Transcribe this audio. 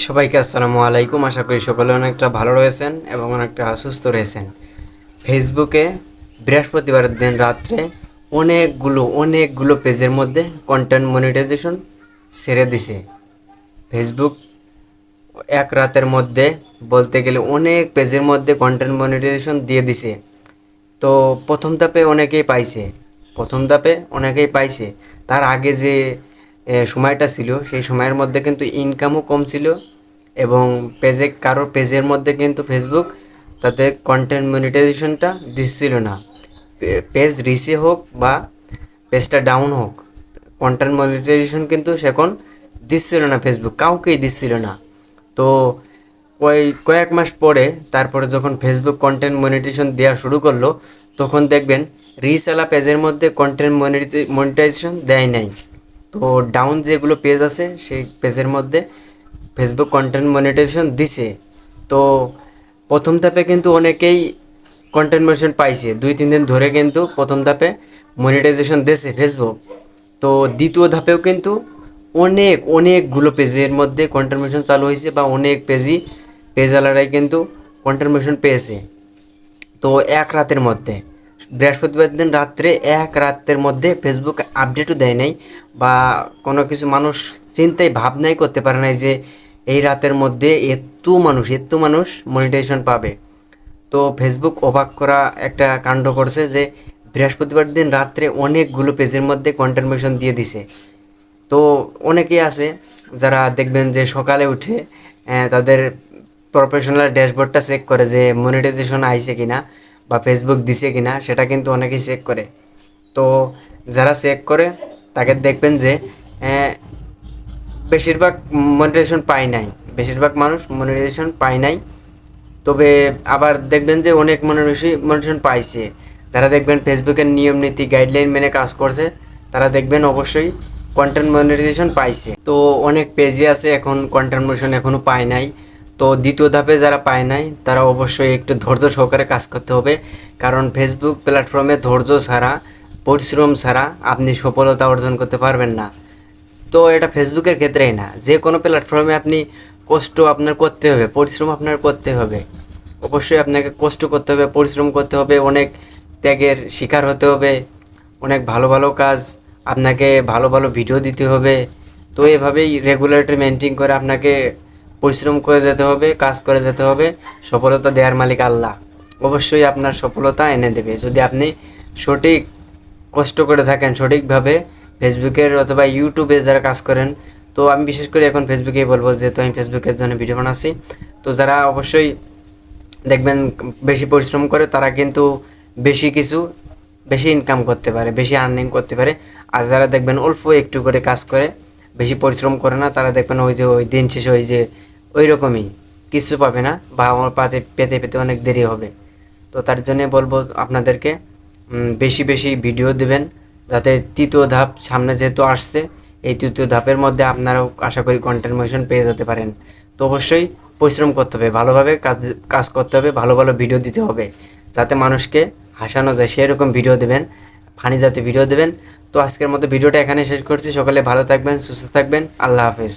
সবাইকে আসসালামু আলাইকুম। আশা করি সকলে অনেকটা ভালো রয়েছেন এবং অনেকটা সুস্থ রয়েছেন। ফেসবুকে বৃহস্পতিবারের দিন রাত্রে অনেকগুলো পেজের মধ্যে কন্টেন্ট মনিটাইজেশন ছেড়ে দিছে ফেসবুক। এক রাতের মধ্যে বলতে গেলে অনেক পেজের মধ্যে কন্টেন্ট মনিটাইজেশন দিয়ে দিছে। তো প্রথম ধাপে অনেকেই পাইছে। তার আগে যে সময়টা ছিল সেই সময়ের মধ্যে কিন্তু ইনকামও কম ছিল এবং কারোর পেজের মধ্যে কিন্তু ফেসবুক তাদের কন্টেন্ট মনিটাইজেশনটা দিচ্ছিল না। পেজ রিসে হোক বা পেজটা ডাউন হোক, কন্টেন্ট মনিটাইজেশন কিন্তু সেখন দিচ্ছিল না, ফেসবুক কাউকেই দিচ্ছিল না। তো কয়েক মাস পরে তারপরে যখন ফেসবুক কন্টেন্ট মনিটাইজেশন দেওয়া শুরু করলো, তখন দেখবেন রিসেলা পেজের মধ্যে কন্টেন্ট মনিটাইজেশন দেয় নাই। তো ডাউন যেগুলো পেজ আছে সেই পেজের মধ্যে ফেসবুক কন্টেন্ট মনিটাইজেশন দিছে। তো প্রথম ধাপে কিন্তু অনেকেই কন্টেন্ট মনিটাইজেশন পাইছে, 2-3 দিন ধরে কিন্তু প্রথম ধাপে মনিটাইজেশন দিছে ফেসবুক। তো দ্বিতীয় ধাপেও কিন্তু অনেকগুলো পেজের মধ্যে কন্টেন্ট মনিটাইজেশন চালু হয়েছে বা অনেক পেজওয়ালারাই কিন্তু কন্টেন্ট মনিটাইজেশন পেয়েছে। তো এক রাতের মধ্যে, বৃহস্পতিবার দিন রাত্রে এক রাতের মধ্যে ফেসবুক আপডেটও দেয় নাই বা কোনো কিছু মানুষ চিন্তায় ভাবনাই করতে পারে নাই যে এই রাতের মধ্যে এত মানুষ মনিটাইজেশন পাবে। তো ফেসবুক অবাক করা একটা কাণ্ড করছে যে বৃহস্পতিবার দিন রাত্রে অনেকগুলো পেজের মধ্যে কন্টেন্ট মনিটাইজেশন দিয়ে দিছে। তো অনেকেই আছে যারা দেখবেন যে সকালে উঠে তাদের প্রফেশনাল ড্যাশবোর্ডটা চেক করে যে মনিটাইজেশন আইছে কিনা বা ফেসবুক দিছে কিনা, সেটা কিন্তু অনেকেই চেক করে। তো যারা চেক করে তাকে দেখবেন যে বেশিরভাগ বেশিরভাগ মানুষ মনিটাইজেশন পায় নাই। তবে আবার দেখবেন যে অনেক মনিটাইজেশন পাইছে। যারা দেখবেন ফেসবুকের নিয়ম নীতি গাইডলাইন মেনে কাজ করছে, তারা দেখবেন অবশ্যই কন্টেন্ট মনিটাইজেশন পাইছে। তো অনেক পেজে আছে এখন কন্টেন্ট মনিটাইজেশন এখনও পায় নাই। তো দ্বিতীয় ধাপে যারা পায় নাই তারা অবশ্যই একটু ধৈর্য সহকারে কাজ করতে হবে, কারণ ফেসবুক প্ল্যাটফর্মে ধৈর্য ছাড়া, পরিশ্রম ছাড়া আপনি সফলতা অর্জন করতে পারবেন না। তো এটা ফেসবুকের ক্ষেত্রেই না, যে কোনো প্ল্যাটফর্মে আপনি কষ্ট আপনার করতে হবে, পরিশ্রম আপনার করতে হবে। অবশ্যই আপনাকে কষ্ট করতে হবে, পরিশ্রম করতে হবে, অনেক ত্যাগের শিকার হতে হবে, অনেক ভালো কাজ, আপনাকে ভালো ভিডিও দিতে হবে। তো এভাবেই রেগুলারিটি মেনটেন করে আপনাকে পরিশ্রম করে যেতে হবে, কাজ করে যেতে হবে। সফলতা দেওয়ার মালিক আল্লাহ, অবশ্যই আপনার সফলতা এনে দেবে যদি আপনি সঠিক কষ্ট করে থাকেন সঠিকভাবে। ফেসবুকের অথবা ইউটিউবে যারা কাজ করেন, তো আমি বিশেষ করে এখন ফেসবুকেই বলবো, যেহেতু আমি ফেসবুকের জন্য ভিডিও বানাচ্ছি। তো যারা অবশ্যই দেখবেন বেশি পরিশ্রম করে তারা কিন্তু বেশি ইনকাম করতে পারে, বেশি আর্নিং করতে পারে। আর যারা দেখবেন অল্প একটু করে কাজ করে, বেশি পরিশ্রম করে না, তারা দেখবেন ওই দিন শেষে ওই রকমই কিছু পাবে না বা আমার পেতে অনেক দেরি হবে। তো তার জন্য বলবো আপনাদেরকে বেশি ভিডিও দেবেন, যাতে তৃতীয় ধাপ সামনে যেহেতু আসছে, এই তৃতীয় ধাপের মধ্যে আপনারাও আশা করি কন্টেন্ট মনিটাইজেশন পেয়ে যেতে পারেন। তো অবশ্যই পরিশ্রম করতে হবে, ভালোভাবে কাজ করতে হবে, ভালো ভিডিও দিতে হবে, যাতে মানুষকে হাসানো যায় সেরকম ভিডিও দেবেন, ফানি জাতীয় ভিডিও দেবেন। তো আজকের মতো ভিডিওটা এখানে শেষ করছি। সকালে ভালো থাকবেন, সুস্থ থাকবেন, আল্লাহ হাফেজ।